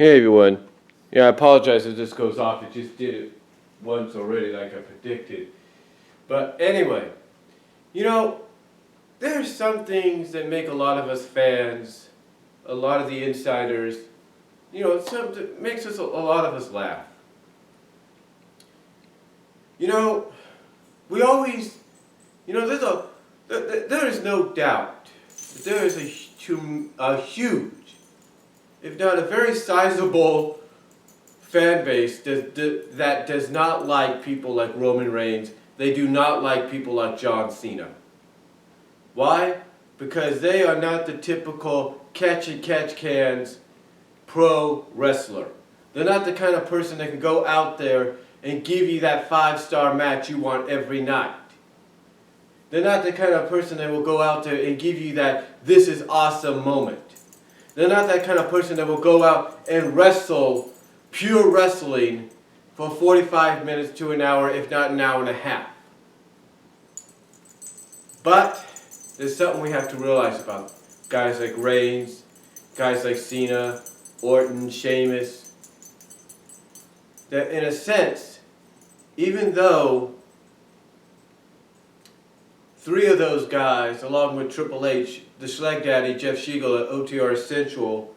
Hey everyone. Yeah, I apologize if this goes off. It just did it once already, like I predicted. But anyway, you know, there's some things that make a lot of us fans, a lot of the insiders, some that makes us a lot of us laugh. You know, we always, there's there is no doubt that there is a huge, if not a very sizable fan base that does not like people like Roman Reigns. They do not like people like John Cena. Why? Because they are not the typical catch and catch cans pro wrestler. They're not the kind of person that can go out there and give you that 5-star match you want every night. They're not the kind of person that will go out there and give you that this is awesome moment. They're not that kind of person that will go out and wrestle pure wrestling for 45 minutes to an hour, if not an hour and a half. But there's something we have to realize about guys like Reigns, guys like Cena, Orton, Sheamus, that in a sense, even though three of those guys, along with Triple H, the Schleg Daddy, Jeff Schiegel at OTR Central,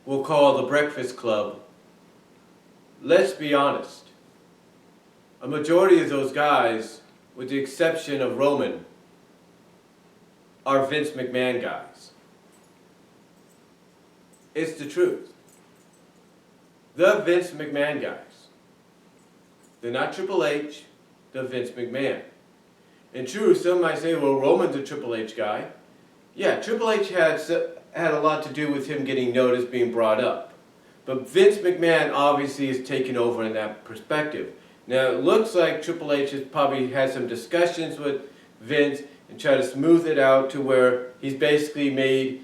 will call the Breakfast Club, let's be honest, a majority of those guys, with the exception of Roman, are Vince McMahon guys. It's the truth. The Vince McMahon guys. They're not Triple H, they're Vince McMahon. And true, some might say, well, Roman's a Triple H guy. Yeah, Triple H had a lot to do with him getting noticed, being brought up. But Vince McMahon obviously is taken over in that perspective. Now, it looks like Triple H has probably had some discussions with Vince and try to smooth it out to where he's basically made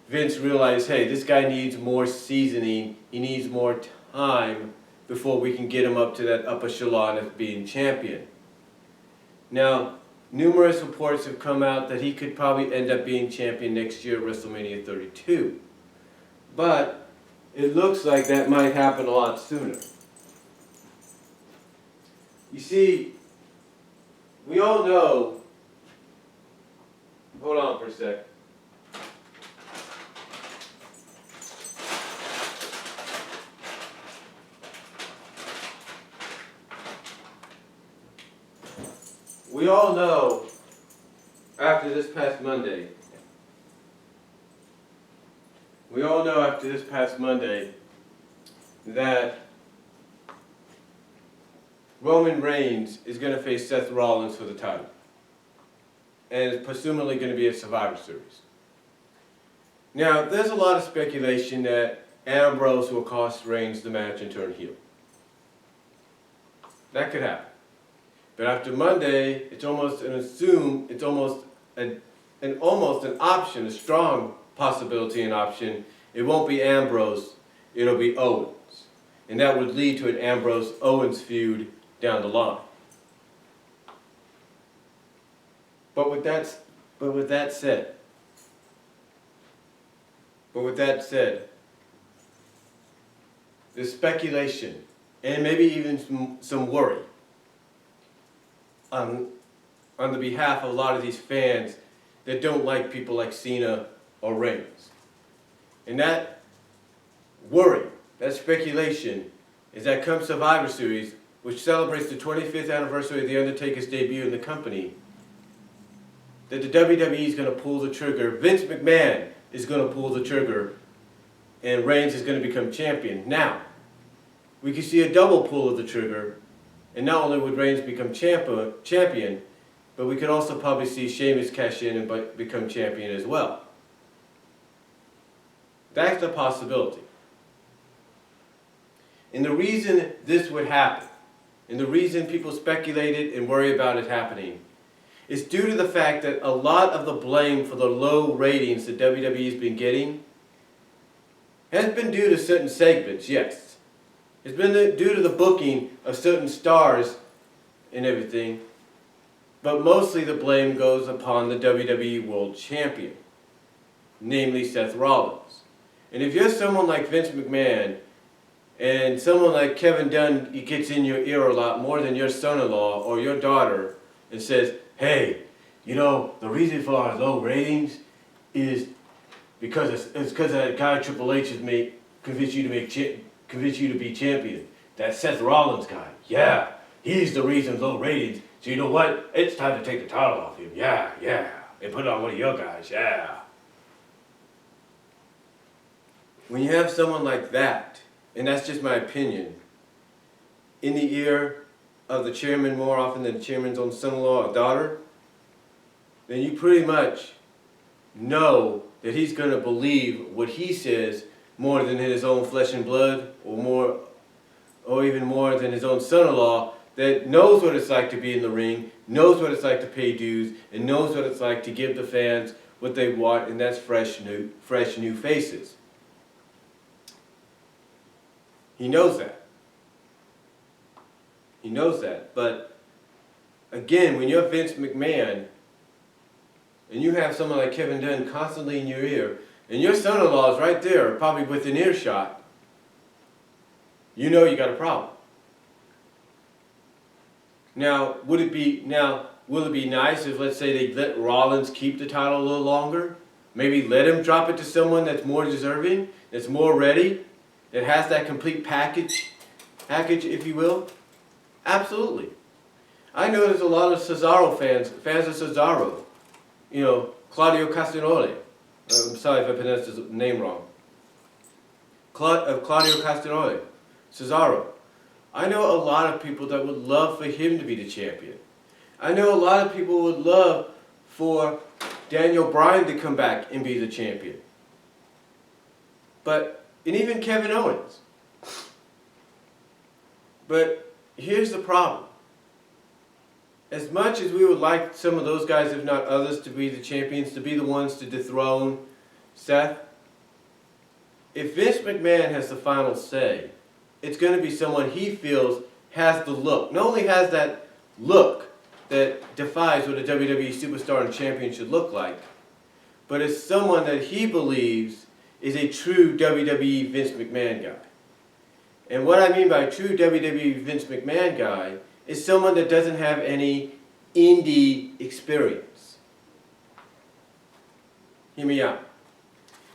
Vince realize, hey, this guy needs more seasoning, he needs more time before we can get him up to that upper echelon of being champion. Now, numerous reports have come out that he could probably end up being champion next year at WrestleMania 32. But it looks like that might happen a lot sooner. You see, we all know, hold on for a sec. We all know after this past Monday that Roman Reigns is going to face Seth Rollins for the title. And it's presumably going to be a Survivor Series. Now, there's a lot of speculation that Ambrose will cost Reigns the match and turn heel. That could happen. But after Monday, it's almost an option, a strong possibility and option. It won't be Ambrose, it'll be Owens. And that would lead to an Ambrose-Owens feud down the line. But with that said, there's speculation and maybe even some worry on the behalf of a lot of these fans that don't like people like Cena or Reigns. And that worry, that speculation, is that come Survivor Series, which celebrates the 25th anniversary of The Undertaker's debut in the company, that the WWE is going to pull the trigger, Vince McMahon is going to pull the trigger, and Reigns is going to become champion. Now, we can see a double pull of the trigger, and not only would Reigns become champion, but we could also probably see Sheamus cash in and become champion as well. That's a possibility. And the reason this would happen, and the reason people speculated and worry about it happening, is due to the fact that a lot of the blame for the low ratings that WWE has been getting has been due to certain segments, yes. It's been due to the booking of certain stars and everything, but mostly the blame goes upon the WWE World Champion, namely Seth Rollins. And if you're someone like Vince McMahon, and someone like Kevin Dunn, he gets in your ear a lot more than your son-in-law or your daughter and says, hey, you know, the reason for our low ratings is because it's because that guy Triple H has convinced you to be champion. That Seth Rollins guy, yeah, he's the reason low ratings. So you know what? It's time to take the title off him. Yeah, and put it on one of your guys. Yeah. When you have someone like that, and that's just my opinion, in the ear of the chairman more often than the chairman's own son-in-law or daughter, then you pretty much know that he's going to believe what he says more than his own flesh and blood, or even more than his own son-in-law, that knows what it's like to be in the ring, knows what it's like to pay dues, and knows what it's like to give the fans what they want, and that's fresh new faces. He knows that. He knows that. But again, when you're Vince McMahon and you have someone like Kevin Dunn constantly in your ear, and your son-in-law is right there, probably within earshot, you know you got a problem. Now, will it be nice if, let's say, they let Rollins keep the title a little longer? Maybe let him drop it to someone that's more deserving, that's more ready, that has that complete package, if you will? Absolutely. I know there's a lot of Cesaro fans of Cesaro. You know, Claudio Castagnoli. I'm sorry if I pronounced his name wrong. Claudio Castagnoli. Cesaro. I know a lot of people that would love for him to be the champion. I know a lot of people would love for Daniel Bryan to come back and be the champion. And even Kevin Owens. But here's the problem. As much as we would like some of those guys, if not others, to be the champions, to be the ones to dethrone Seth, if Vince McMahon has the final say, it's going to be someone he feels has the look. Not only has that look that defies what a WWE superstar and champion should look like, but is someone that he believes is a true WWE Vince McMahon guy. And what I mean by true WWE Vince McMahon guy is someone that doesn't have any indie experience. Hear me out.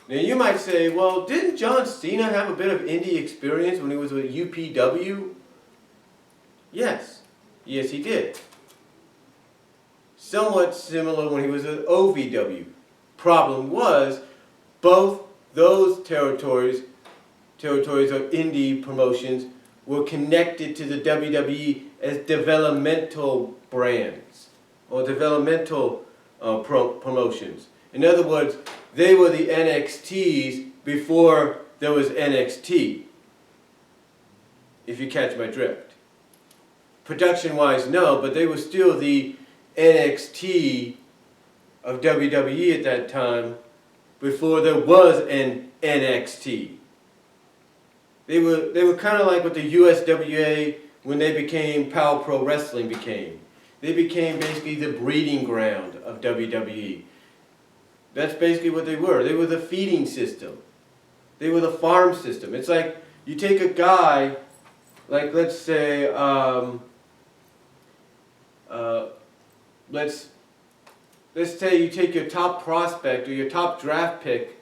Now you might say, well, didn't John Cena have a bit of indie experience when he was with UPW? Yes. Yes, he did. Somewhat similar when he was with OVW. Problem was, both those territories of indie promotions were connected to the WWE as developmental brands or developmental promotions. In other words, they were the NXTs before there was NXT, if you catch my drift. Production-wise, no, but they were still the NXT of WWE at that time before there was an NXT. They were kind of like what the USWA, when they became Power Pro Wrestling became. They became basically the breeding ground of WWE. That's basically what they were. They were the feeding system. They were the farm system. It's like you take a guy, like let's say, let's say you take your top prospect or your top draft pick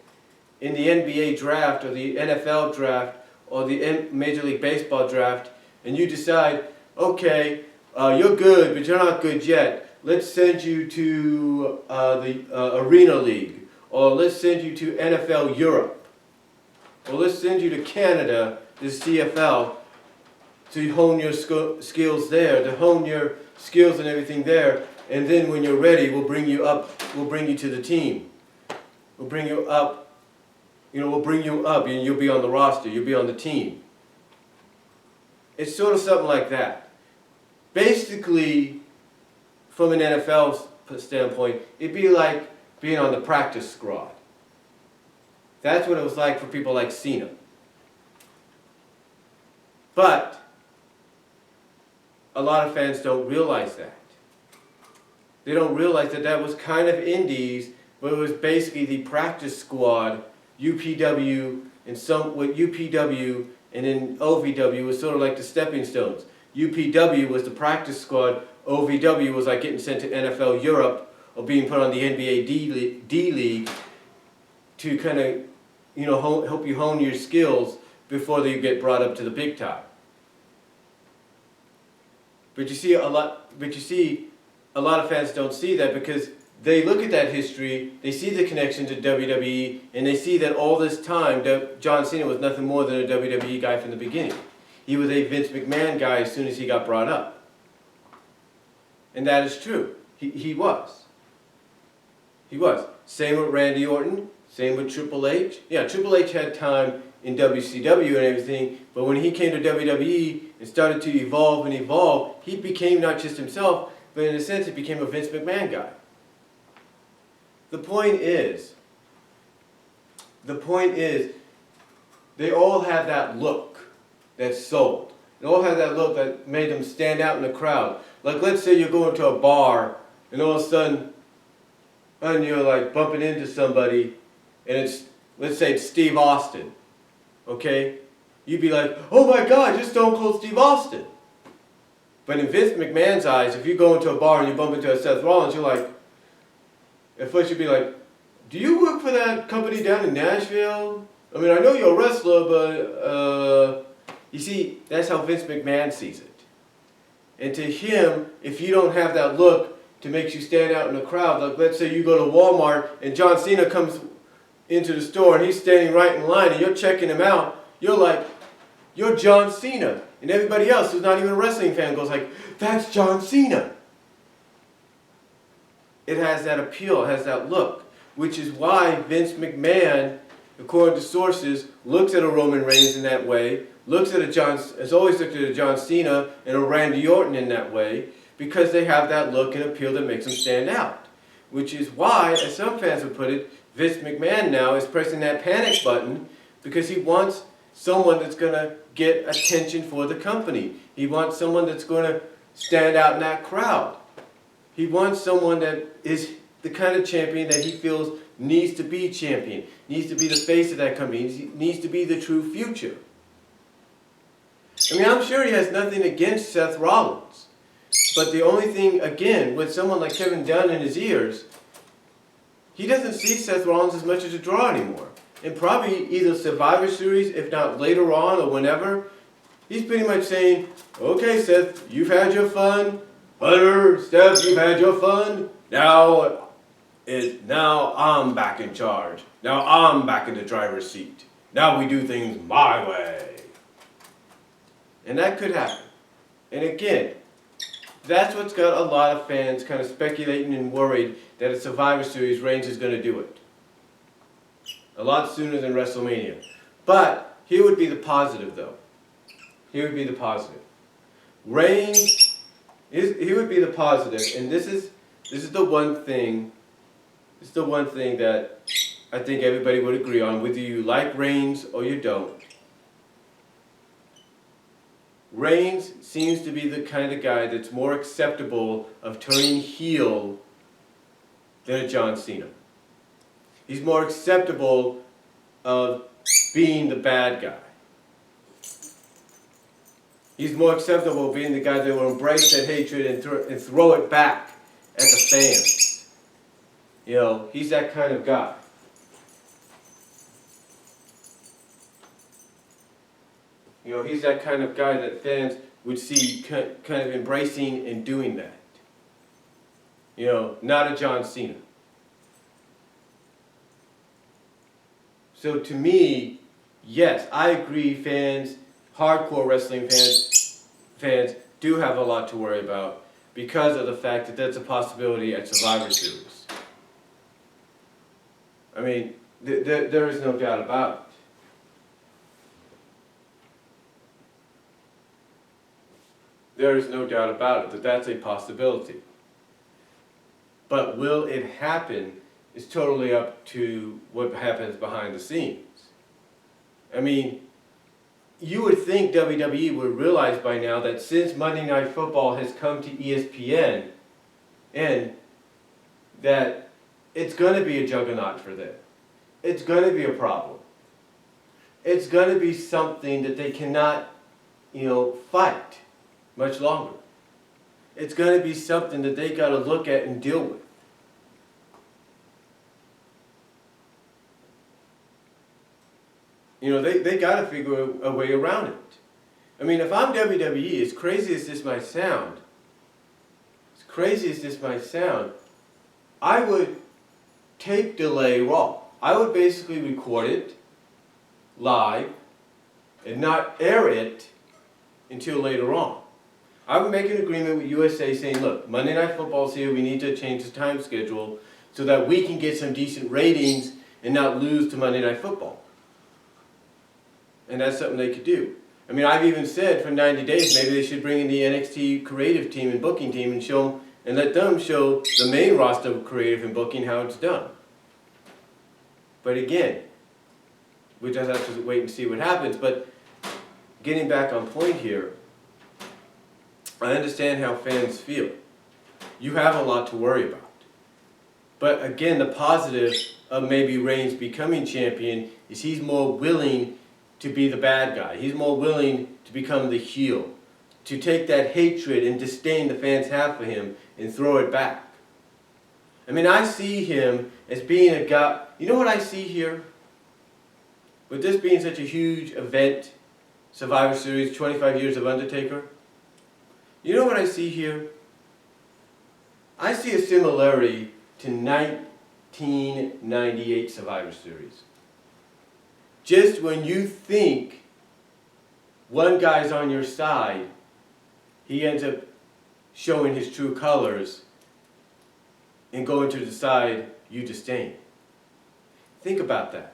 in the NBA draft or the NFL draft or the Major League Baseball draft, and you decide, okay, you're good, but you're not good yet. Let's send you to the Arena League, or let's send you to NFL Europe, or let's send you to Canada, the CFL, to hone your skills there, to hone your skills and everything there, and then when you're ready, we'll bring you up, we'll bring you to the team. We'll bring you up, we'll bring you up and you'll be on the roster, you'll be on the team. It's sort of something like that. Basically, from an NFL standpoint, it'd be like being on the practice squad. That's what it was like for people like Cena. But a lot of fans don't realize that. They don't realize that that was kind of indies, but it was basically the practice squad, UPW, and what UPW and then OVW was sort of like the stepping stones. UPW was the practice squad. OVW was like getting sent to NFL Europe or being put on the NBA D League to kind of, help you hone your skills before you get brought up to the big time. But you see a lot of fans don't see that because they look at that history, they see the connection to WWE, and they see that all this time John Cena was nothing more than a WWE guy from the beginning. He was a Vince McMahon guy as soon as he got brought up. And that is true. He was. He was. Same with Randy Orton, same with Triple H. Yeah, Triple H had time in WCW and everything, but when he came to WWE and started to evolve, he became not just himself, but in a sense he became a Vince McMahon guy. The point is, they all have that look that sold. They all have that look that made them stand out in the crowd. Like let's say you're going to a bar and all of a sudden, and you're like bumping into somebody and let's say it's Steve Austin, okay? You'd be like, oh my God, you're Stone Cold Steve Austin. But in Vince McMahon's eyes, if you go into a bar and you bump into a Seth Rollins, you're like, at first you'd be like, do you work for that company down in Nashville? I mean, I know you're a wrestler, but, you see, that's how Vince McMahon sees it. And to him, if you don't have that look to make you stand out in the crowd, like let's say you go to Walmart and John Cena comes into the store and he's standing right in line and you're checking him out, you're like, you're John Cena. And everybody else who's not even a wrestling fan goes like, that's John Cena. It has that appeal, it has that look, which is why Vince McMahon, according to sources, looks at a Roman Reigns in that way, has always looked at a John Cena and a Randy Orton in that way, because they have that look and appeal that makes them stand out. Which is why, as some fans would put it, Vince McMahon now is pressing that panic button because he wants someone that's going to get attention for the company. He wants someone that's going to stand out in that crowd. He wants someone that is the kind of champion that he feels needs to be champion, needs to be the face of that company, needs to be the true future. I mean, I'm sure he has nothing against Seth Rollins. But the only thing, again, with someone like Kevin Dunn in his ears, he doesn't see Seth Rollins as much as a draw anymore. And probably either Survivor Series, if not later on or whenever, he's pretty much saying, okay, Seth, you've had your fun. Hunter, Steph, you've had your fun. Now I'm back in charge. Now I'm back in the driver's seat. Now we do things my way. And that could happen. And again, that's what's got a lot of fans kind of speculating and worried that at Survivor Series, Reigns is going to do it. A lot sooner than WrestleMania. But here would be the positive, though. Here would be the positive. Reigns, here would be the positive, and this is the one thing. It's the one thing that I think everybody would agree on, whether you like Reigns or you don't. Reigns seems to be the kind of guy that's more acceptable of turning heel than a John Cena. He's more acceptable of being the bad guy. He's more acceptable of being the guy that will embrace that hatred and throw it back at the fans. You know, he's that kind of guy. You know, he's that kind of guy that fans would see kind of embracing and doing that. You know, not a John Cena. So to me, yes, I agree fans, hardcore wrestling fans do have a lot to worry about because of the fact that that's a possibility at Survivor Series. I mean, there is no doubt about it. There is no doubt about it that that's a possibility. But will it happen is totally up to what happens behind the scenes. I mean, you would think WWE would realize by now that since Monday Night Football has come to ESPN, and that it's going to be a juggernaut for them. It's going to be a problem. it's going to be something that they cannot, fight much longer. It's going to be something that they got to look at and deal with. They got to figure a way around it. I mean, if I'm WWE, as crazy as this might sound, I would tape delay Raw. I would basically record it live and not air it until later on. I would make an agreement with USA saying, look, Monday Night Football's here, we need to change the time schedule so that we can get some decent ratings and not lose to Monday Night Football. And that's something they could do. I mean, I've even said for 90 days maybe they should bring in the NXT creative team and booking team and let them show the main roster of creative and booking how it's done. But again, we just have to wait and see what happens. But getting back on point here, I understand how fans feel. You have a lot to worry about. But again, the positive of maybe Reigns becoming champion is he's more willing to be the bad guy. He's more willing to become the heel, to take that hatred and disdain the fans have for him and throw it back. I mean, I see him as being a guy. You know what I see here? With this being such a huge event, Survivor Series, 25 years of Undertaker, you know what I see here? I see a similarity to 1998 Survivor Series. Just when you think one guy's on your side, he ends up showing his true colors and going to the side you disdain. Think about that.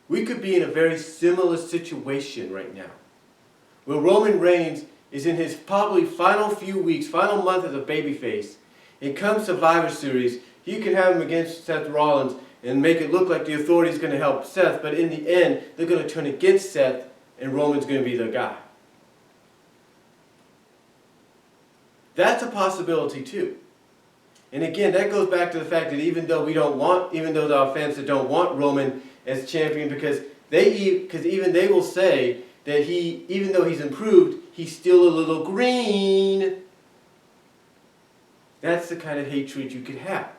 We could be in a very similar situation right now, where Roman Reigns is in his probably final few weeks, final month as a babyface. And come Survivor Series, you can have him against Seth Rollins and make it look like the Authority is going to help Seth, but in the end, they're going to turn against Seth, and Roman's going to be the guy. That's a possibility too. And again, that goes back to the fact that even though there are fans that don't want Roman as champion, because even they will say that even though he's improved, he's still a little green. That's the kind of hatred you could have.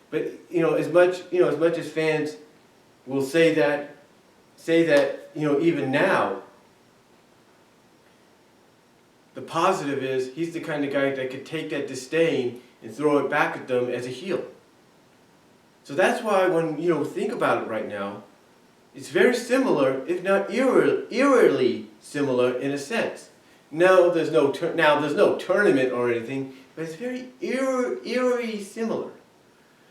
But as much as fans will say that even now, the positive is he's the kind of guy that could take that disdain and throw it back at them as a heel. So that's why when think about it right now, it's very similar, if not eerily similar in a sense. No, there's no tournament or anything, but it's very eerily similar.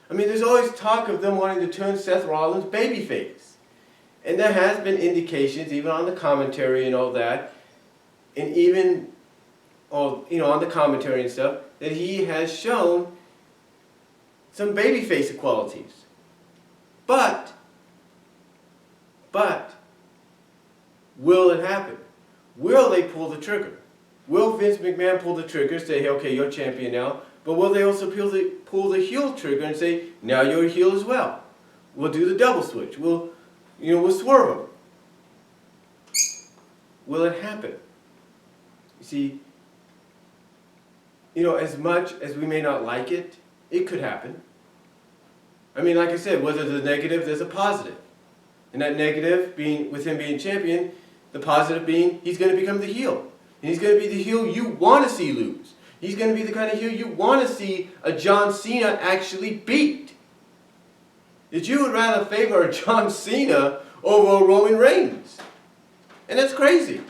I mean, there's always talk of them wanting to turn Seth Rollins babyface. And there has been indications, even on the commentary and all that, and even on the commentary and stuff, that he has shown some babyface qualities. But, will it happen? Will they pull the trigger? Will Vince McMahon pull the trigger, say, hey, okay, you're champion now, but will they also pull the heel trigger and say, now you're a heel as well? We'll do the double switch. We'll swerve them. Will it happen? You see, as much as we may not like it, it could happen. I mean, like I said, whether there's a negative, there's a positive. And that negative being, with him being champion, the positive being, he's going to become the heel. And he's going to be the heel you want to see lose. He's going to be the kind of heel you want to see a John Cena actually beat. That you would rather favor a John Cena over a Roman Reigns. And that's crazy.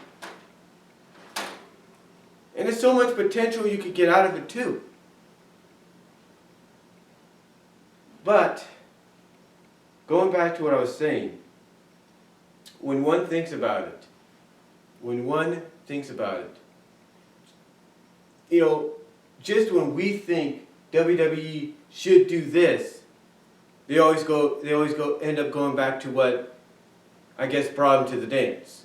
And there's so much potential you could get out of it too. But, going back to what I was saying, when one thinks about it, just when we think WWE should do this, they always end up going back to what, I guess, brought them to the dance.